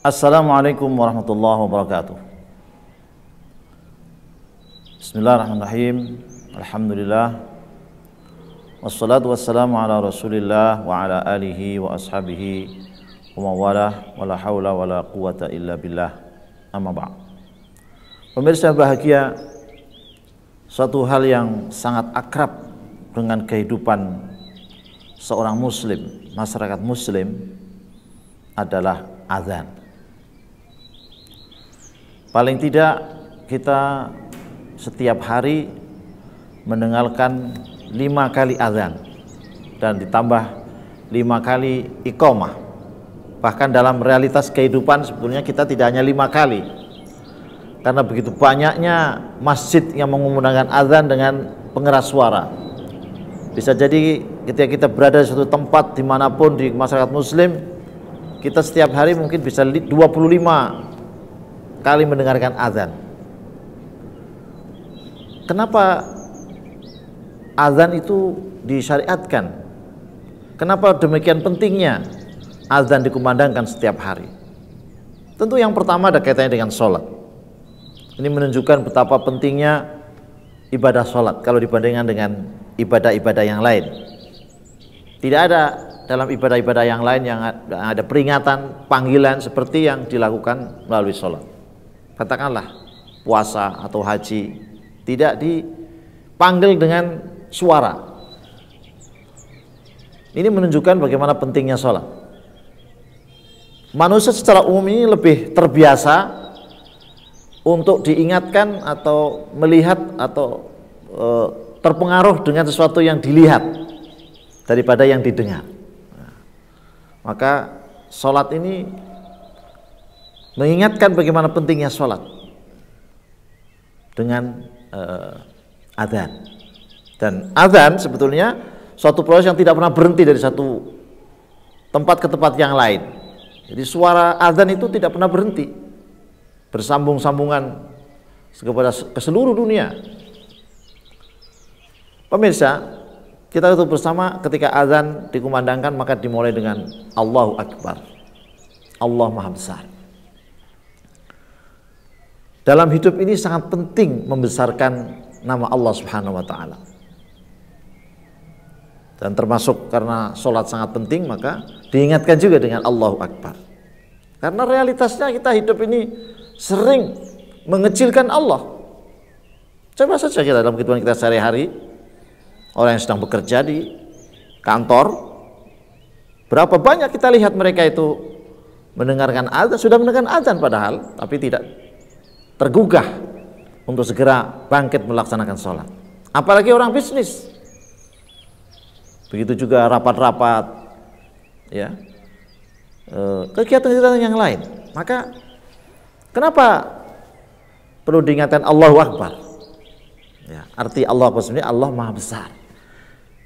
Assalamualaikum warahmatullahi wabarakatuh. Bismillahirrahmanirrahim. Alhamdulillah. Wassalatu wassalamu ala Rasulillah wa ala alihi wa ashabihi wa mawalah wa la hawla wa la quwata illa billah. Amma ba'd. Pemirsa bahagia, suatu hal yang sangat akrab dengan kehidupan seorang muslim, masyarakat muslim adalah azan. Paling tidak kita setiap hari mendengarkan 5 kali azan dan ditambah 5 kali iqamah. Bahkan dalam realitas kehidupan sebetulnya kita tidak hanya 5 kali, karena begitu banyaknya masjid yang mengumandangkan azan dengan pengeras suara. Bisa jadi ketika kita berada di suatu tempat dimanapun di masyarakat muslim, kita setiap hari mungkin bisa 25 kali mendengarkan azan. Kenapa azan itu disyariatkan? Kenapa demikian pentingnya azan dikumandangkan setiap hari? Tentu yang pertama ada kaitannya dengan sholat. Ini menunjukkan betapa pentingnya ibadah sholat kalau dibandingkan dengan ibadah-ibadah yang lain. Tidak ada dalam ibadah-ibadah yang lain yang ada peringatan, panggilan seperti yang dilakukan melalui sholat. Katakanlah puasa atau haji, tidak dipanggil dengan suara. Ini menunjukkan bagaimana pentingnya sholat. Manusia secara umum ini lebih terbiasa untuk diingatkan atau melihat atau terpengaruh dengan sesuatu yang dilihat daripada yang didengar. Maka sholat ini mengingatkan bagaimana pentingnya sholat dengan azan. Dan azan sebetulnya suatu proses yang tidak pernah berhenti dari satu tempat ke tempat yang lain. Jadi suara azan itu tidak pernah berhenti, bersambung-sambungan ke seluruh dunia. Pemirsa, kita tutup bersama ketika azan dikumandangkan maka dimulai dengan Allahu Akbar. Allah Maha Besar. Dalam hidup ini sangat penting membesarkan nama Allah Subhanahu wa Ta'ala. Dan termasuk karena sholat sangat penting, maka diingatkan juga dengan Allahu Akbar. Karena realitasnya kita hidup ini sering mengecilkan Allah. Coba saja kita dalam kehidupan kita sehari-hari, orang yang sedang bekerja di kantor, berapa banyak kita lihat mereka itu mendengarkan azan, sudah mendengarkan azan padahal, tapi tidak tergugah untuk segera bangkit melaksanakan sholat. Apalagi orang bisnis, begitu juga rapat-rapat, ya, kegiatan-kegiatan yang lain. Maka kenapa perlu diingatkan Allahu Akbar? Ya, arti Allah Akbar sebenarnya Allah Maha Besar.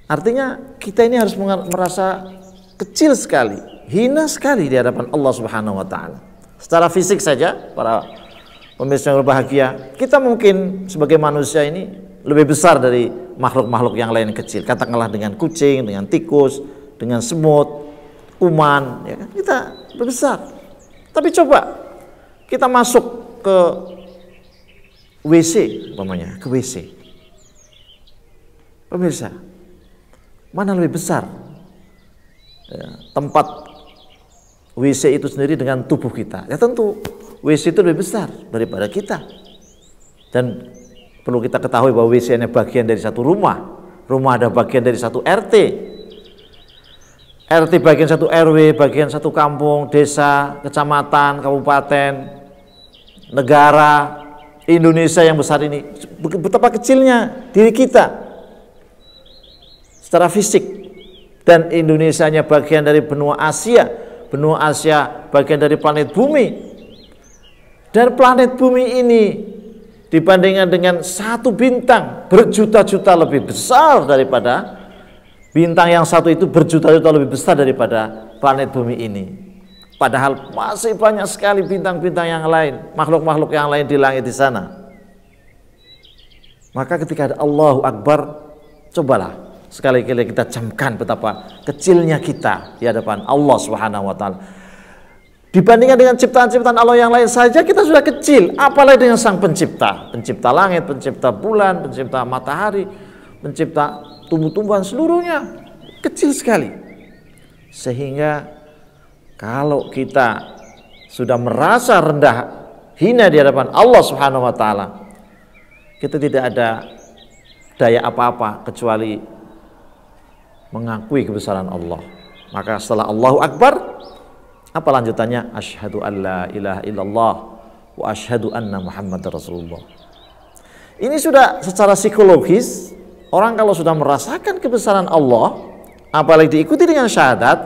Artinya kita ini harus merasa kecil sekali, hina sekali di hadapan Allah Subhanahu wa Ta'ala. Secara fisik saja, para pemirsa yang berbahagia, kita mungkin sebagai manusia ini lebih besar dari makhluk-makhluk yang lain kecil. Katakanlah dengan kucing, dengan tikus, dengan semut, kuman, ya kan? Kita lebih besar. Tapi coba kita masuk ke WC, umpamanya, ke WC. Pemirsa, mana lebih besar? Ya, tempat WC itu sendiri dengan tubuh kita. Ya tentu WC itu lebih besar daripada kita. Dan perlu kita ketahui bahwa WC ini bagian dari satu rumah. Rumah ada bagian dari satu RT. RT bagian satu RW, bagian satu kampung, desa, kecamatan, kabupaten, negara, Indonesia yang besar ini. Betapa kecilnya diri kita secara fisik. Dan Indonesianya bagian dari benua Asia. Benua Asia bagian dari planet bumi. Dan planet bumi ini dibandingkan dengan satu bintang berjuta-juta lebih besar daripada bintang yang satu itu, berjuta-juta lebih besar daripada planet bumi ini. Padahal masih banyak sekali bintang-bintang yang lain, makhluk-makhluk yang lain di langit di sana. Maka ketika ada Allahu Akbar, cobalah sekali-kali kita camkan betapa kecilnya kita di hadapan Allah Subhanahu wa Ta'ala. Dibandingkan dengan ciptaan-ciptaan Allah yang lain saja kita sudah kecil, apalagi dengan Sang Pencipta, pencipta langit, pencipta bulan, pencipta matahari, pencipta tumbuh-tumbuhan, seluruhnya kecil sekali. Sehingga kalau kita sudah merasa rendah, hina di hadapan Allah Subhanahu wa taala, kita tidak ada daya apa-apa kecuali mengakui kebesaran Allah. Maka setelah Allahu Akbar, apa lanjutannya? Asyhadu an la ilaha illallah wa asyhadu anna Muhammadar Rasulullah. Ini sudah secara psikologis, orang kalau sudah merasakan kebesaran Allah, apalagi diikuti dengan syahadat,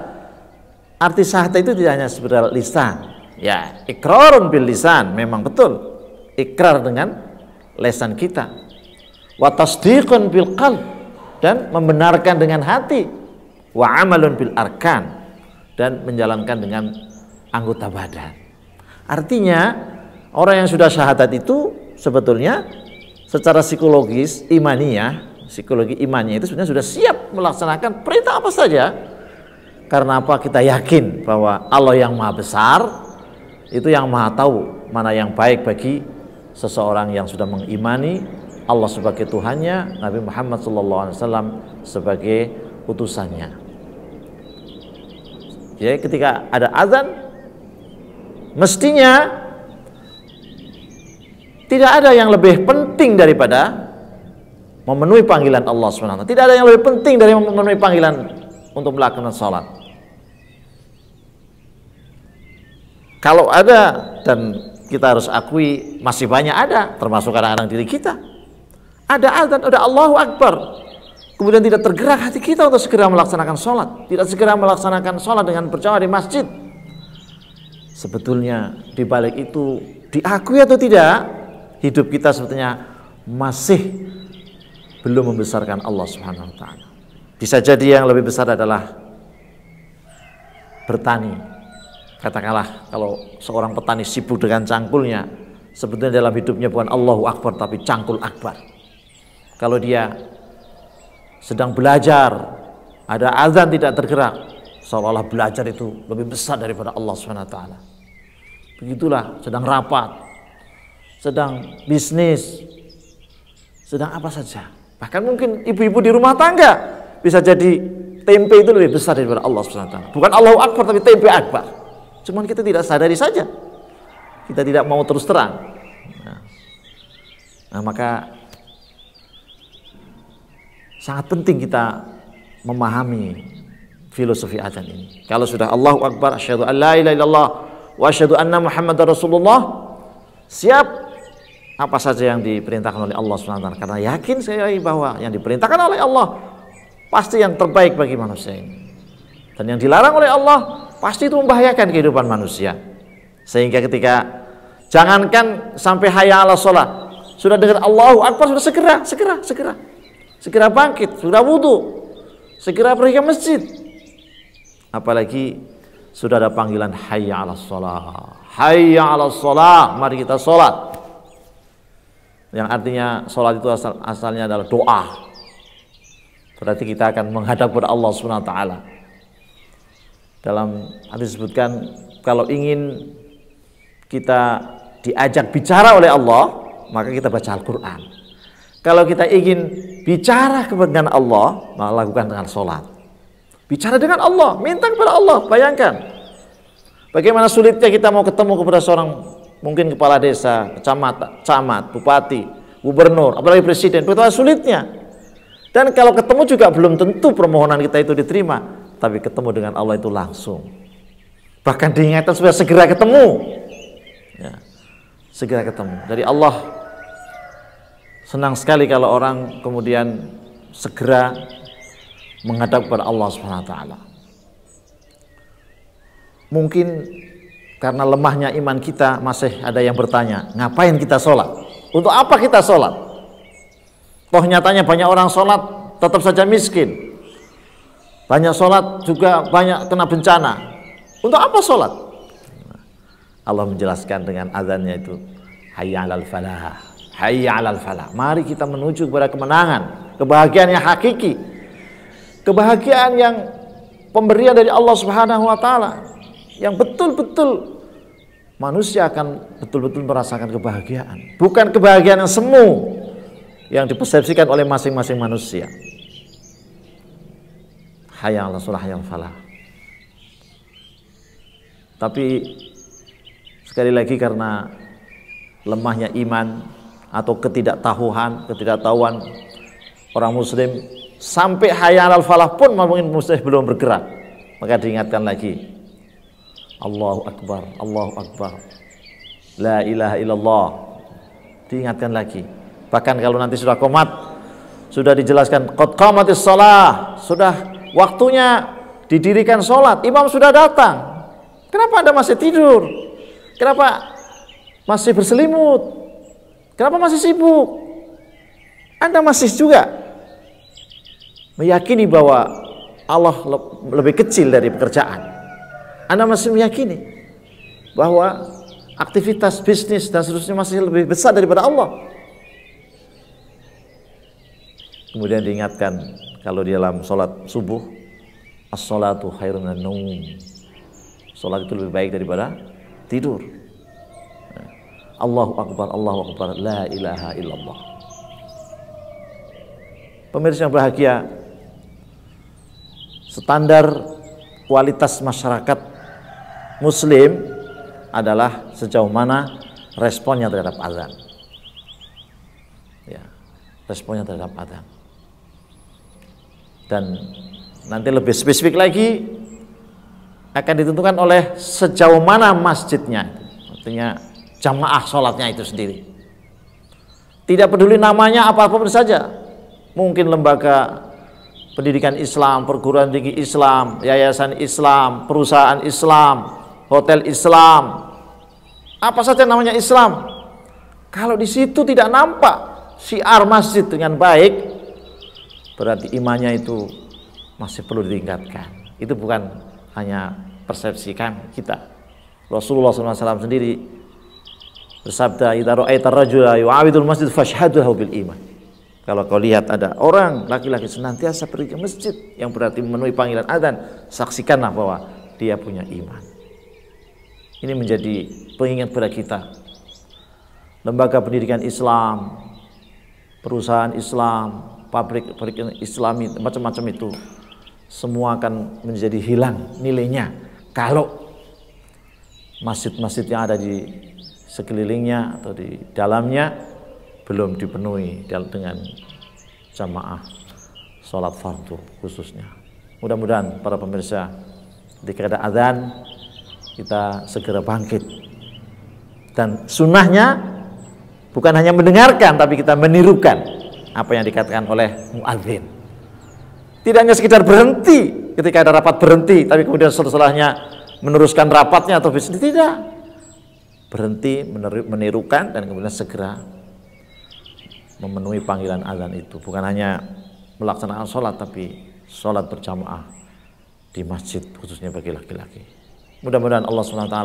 arti syahadat itu tidak hanya sekedar lisan. Ya, iqrarun bil lisan, memang betul. Ikrar dengan lisan kita. Wa tasdiqun bil qalb, dan membenarkan dengan hati. Wa amalun bil arkan, dan menjalankan dengan anggota badan. Artinya orang yang sudah syahadat itu sebetulnya secara psikologis imaniyah, psikologi imannya itu sebenarnya sudah siap melaksanakan perintah apa saja. Karena apa? Kita yakin bahwa Allah yang maha besar itu yang maha tahu mana yang baik bagi seseorang yang sudah mengimani Allah sebagai Tuhannya, Nabi Muhammad SAW sebagai utusannya. Jadi ketika ada azan, mestinya tidak ada yang lebih penting daripada memenuhi panggilan Allah SWT. Tidak ada yang lebih penting dari memenuhi panggilan untuk melakukan salat. Kalau ada, dan kita harus akui masih banyak ada, termasuk kadang-kadang diri kita, ada azan, ada Allahu Akbar, kemudian tidak tergerak hati kita untuk segera melaksanakan sholat, tidak segera melaksanakan sholat dengan berjamaah di masjid. Sebetulnya di balik itu, diakui atau tidak, hidup kita sebetulnya masih belum membesarkan Allah Subhanahu wa taala. Bisa jadi yang lebih besar adalah bertani. Katakanlah kalau seorang petani sibuk dengan cangkulnya, sebetulnya dalam hidupnya bukan Allahu Akbar tapi cangkul akbar. Kalau dia sedang belajar, ada azan tidak tergerak, seolah-olah belajar itu lebih besar daripada Allah SWT. Begitulah, sedang rapat, sedang bisnis, sedang apa saja. Bahkan mungkin ibu-ibu di rumah tangga, bisa jadi tempe itu lebih besar daripada Allah SWT. Bukan Allahu Akbar tapi tempe akbar. Cuman kita tidak sadari saja, kita tidak mau terus terang. Nah, maka sangat penting kita memahami filosofi azan ini. Kalau sudah Allahu Akbar, asyhadu an la ilaha illallah wa asyhadu anna Muhammadar Rasulullah, siap apa saja yang diperintahkan oleh Allah SWT. Karena yakin saya bahwa yang diperintahkan oleh Allah pasti yang terbaik bagi manusia ini. Dan yang dilarang oleh Allah pasti itu membahayakan kehidupan manusia. Sehingga ketika jangankan sampai hayya 'alas shalah, sudah dengar Allahu Akbar sudah segera bangkit, sudah wudu, segera pergi ke masjid. Apalagi sudah ada panggilan hayya 'alas shalah. Hayya 'alas shalah, mari kita sholat. Yang artinya sholat itu asalnya adalah doa. Berarti kita akan menghadap kepada Allah Subhanahu wa taala. Dalam hadis disebutkan kalau ingin kita diajak bicara oleh Allah, maka kita baca Al-Quran. Kalau kita ingin bicara dengan Allah, maka lakukan dengan sholat. Bicara dengan Allah, minta kepada Allah. Bayangkan bagaimana sulitnya kita mau ketemu kepada seorang mungkin kepala desa, camat, bupati, gubernur, apalagi presiden. Betapa sulitnya. Dan kalau ketemu juga belum tentu permohonan kita itu diterima. Tapi ketemu dengan Allah itu langsung. Bahkan diingatkan supaya segera ketemu. Ya, segera ketemu. Jadi Allah senang sekali kalau orang kemudian segera menghadap kepada Allah SWT. Mungkin karena lemahnya iman kita masih ada yang bertanya, ngapain kita sholat? Untuk apa kita sholat? Toh nyatanya banyak orang sholat tetap saja miskin. Banyak sholat juga banyak kena bencana. Untuk apa sholat? Allah menjelaskan dengan azannya itu, hayya 'alal falah, hayya 'alal falah. Mari kita menuju kepada kemenangan, kebahagiaan yang hakiki, kebahagiaan yang pemberian dari Allah Subhanahu wa taala, yang betul-betul manusia akan betul-betul merasakan kebahagiaan. Bukan kebahagiaan yang semu yang dipersepsikan oleh masing-masing manusia. Hayya 'alas shalah, hayya 'alal falah. Tapi sekali lagi karena lemahnya iman atau ketidaktahuan orang muslim, sampai hayya 'alal falah pun mungkin muslim belum bergerak, maka diingatkan lagi, Allahu Akbar, Allahu Akbar, la ilaha illallah, diingatkan lagi. Bahkan kalau nanti sudah qomat, sudah dijelaskan qad qamatis shalah, sudah waktunya didirikan sholat, imam sudah datang, kenapa Anda masih tidur? Kenapa masih berselimut? Kenapa masih sibuk? Anda masih juga meyakini bahwa Allah lebih kecil dari pekerjaan. Anda masih meyakini bahwa aktivitas bisnis dan seterusnya masih lebih besar daripada Allah. Kemudian diingatkan kalau di dalam sholat subuh, as-sholatu khairun minan naum. Sholat itu lebih baik daripada tidur. Allahu Akbar, Allahu Akbar, la ilaha illallah. Pemirsa yang bahagia, standar kualitas masyarakat muslim adalah sejauh mana responnya terhadap azan. Ya, responnya terhadap azan. Dan nanti lebih spesifik lagi akan ditentukan oleh sejauh mana masjidnya, artinya jamaah sholatnya itu sendiri. Tidak peduli namanya apapun saja, mungkin lembaga pendidikan Islam, perguruan tinggi Islam, yayasan Islam, perusahaan Islam, hotel Islam, apa saja namanya Islam. Kalau di situ tidak nampak syiar masjid dengan baik, berarti imannya itu masih perlu ditingkatkan. Itu bukan hanya persepsi kita. Rasulullah SAW sendiri bersabda, "Idza ra'aita ar-rajula yu'awidul masjid fashhadhu bil iman." Kalau kau lihat ada orang laki-laki senantiasa pergi ke masjid, yang berarti memenuhi panggilan adzan, saksikanlah bahwa dia punya iman. Ini menjadi pengingat pada kita. Lembaga pendidikan Islam, perusahaan Islam, pabrik Islami, macam-macam itu semua akan menjadi hilang nilainya kalau masjid-masjid yang ada di sekelilingnya atau di dalamnya belum dipenuhi dengan jamaah sholat fardu khususnya. Mudah-mudahan para pemirsa, ketika ada azan kita segera bangkit, dan sunnahnya bukan hanya mendengarkan tapi kita menirukan apa yang dikatakan oleh muadzin. Tidak hanya sekedar berhenti ketika ada rapat, berhenti tapi kemudian setelahnya meneruskan rapatnya atau bisnis, tidak. Berhenti, menirukan, dan kemudian segera memenuhi panggilan azan itu. Bukan hanya melaksanakan sholat, tapi sholat berjamaah di masjid khususnya bagi laki-laki. Mudah-mudahan Allah SWT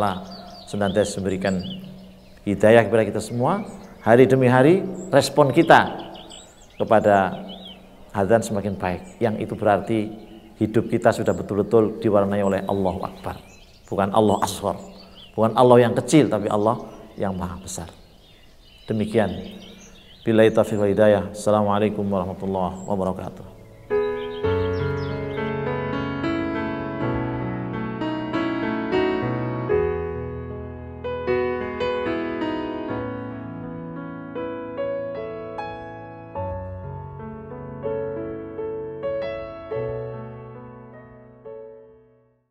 senantiasa memberikan hidayah kepada kita semua. Hari demi hari respon kita kepada azan semakin baik. Yang itu berarti hidup kita sudah betul-betul diwarnai oleh Allahu Akbar. Bukan Allah Asghar, bukan Allah yang kecil, tapi Allah yang maha besar. Demikian. Billahi taufiq wal hidayah. Assalamualaikum warahmatullahi wabarakatuh.